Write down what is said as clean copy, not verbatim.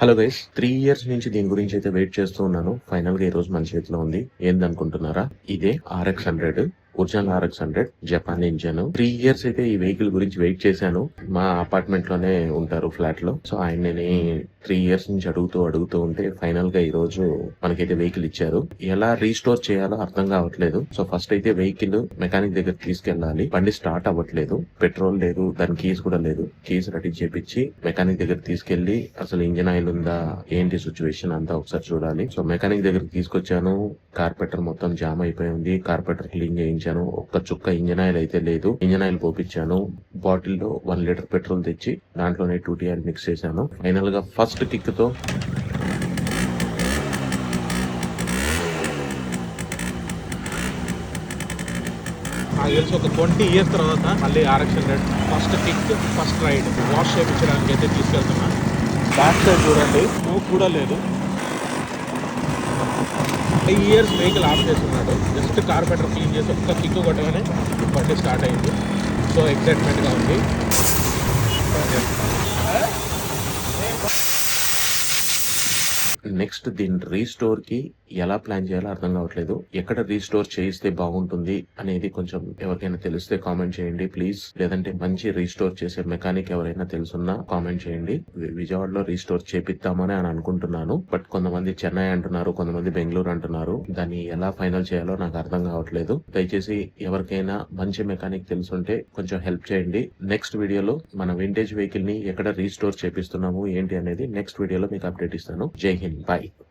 Hello guys, 3 years నుంచి దీని గురించి అయితే వెయిట్ చేస్తూ ఉన్నాను. ఫైనల్ గా ఈ రోజు మన చేతిలో ఉంది. ఏందనుకుంటున్నారా? ఇదే RX 100, original RX 100 Japan engine. 3 years అయితే ఈ వెహికల్ గురించి వెయిట్ చేశాను. మా అపార్ట్మెంట్ లోనే ఉంటారు, ఫ్లాట్ లో. సో ఆయనని 3 ఇయర్స్ నుంచి అడుగుతూ ఉంటే ఫైనల్ గా ఈ రోజు మనకైతే వెహికల్ ఇచ్చారు. ఎలా రీస్టోర్ చేయాలో అర్థం కావట్లేదు. సో ఫస్ట్ అయితే వెహికల్ మెకానిక్ దగ్గర తీసుకెళ్ళాలి. బండి స్టార్ట్ అవ్వట్లేదు, పెట్రోల్ లేదు, దాని కీస్ కూడా లేదు. కీస్ రెడీ చేపించి మెకానిక్ దగ్గర తీసుకెళ్లి అసలు ఇంజన్ ఆయిల్ ఉందా, ఏంటి సిచ్యువేషన్ అంతా ఒకసారి చూడాలి. సో మెకానిక్ దగ్గరికి తీసుకొచ్చాను. కార్పెటర్ మొత్తం జామ్ అయిపోయి ఉంది. కార్పెటర్ క్లీన్ చేయించాను. ఒక్క చుక్క ఇంజన్ ఆయిల్ అయితే లేదు. ఇంజన్ ఆయిల్ పోపించాను. బాటిల్లో 1 లీటర్ పెట్రోల్ తెచ్చి దాంట్లోనే 2 ఆయిల్ మిక్స్ చేశాను. ఫైనల్ గా ఫస్ట్ కిక్ తో నాకు తెలిసి ఒక 20 ఇయర్స్ తర్వాత మళ్ళీ RX 100 first kick, first ride wash చేయించడానికి అయితే తీసుకెళ్తున్నా. బ్యాక్ సైడ్ చూడండి, స్మోక్ కూడా లేదు. 5 ఇయర్స్ వెహికల్ ఆఫ్ చేస్తున్నాడు. జస్ట్ కార్పెటర్ క్లీన్ చేసి ఒక్క కిక్ కొట్టగానే బండి స్టార్ట్ అయింది. సో ఎక్సైట్మెంట్గా ఉంది. నెక్స్ట్ దీని రీస్టోర్ కి ఎలా ప్లాన్ చేయాలో అర్థం కావట్లేదు. ఎక్కడ రీస్టోర్ చేయిస్తే బాగుంటుంది అనేది కొంచెం ఎవరికైనా తెలిస్తే కామెంట్ చేయండి ప్లీజ్. లేదంటే మంచి రీస్టోర్ చేసే మెకానిక్ ఎవరైనా తెలుసున్నా కామెంట్ చేయండి. విజయవాడలో రీస్టోర్ చేపిద్దామని అని అనుకుంటున్నాను. బట్ కొంతమంది చెన్నై అంటున్నారు, కొంతమంది బెంగళూరు అంటున్నారు. దాన్ని ఎలా ఫైనల్ చేయాలో నాకు అర్థం కావట్లేదు. దయచేసి ఎవరికైనా మంచి మెకానిక్ తెలుసుంటే కొంచెం హెల్ప్ చేయండి. నెక్స్ట్ వీడియోలో మన వింటేజ్ వెహికల్ ని ఎక్కడ రీస్టోర్ చేపిస్తున్నాము ఏంటి అనేది నెక్స్ట్ వీడియోలో మీకు అప్డేట్ ఇస్తాను. జై హింద్, బాయ్.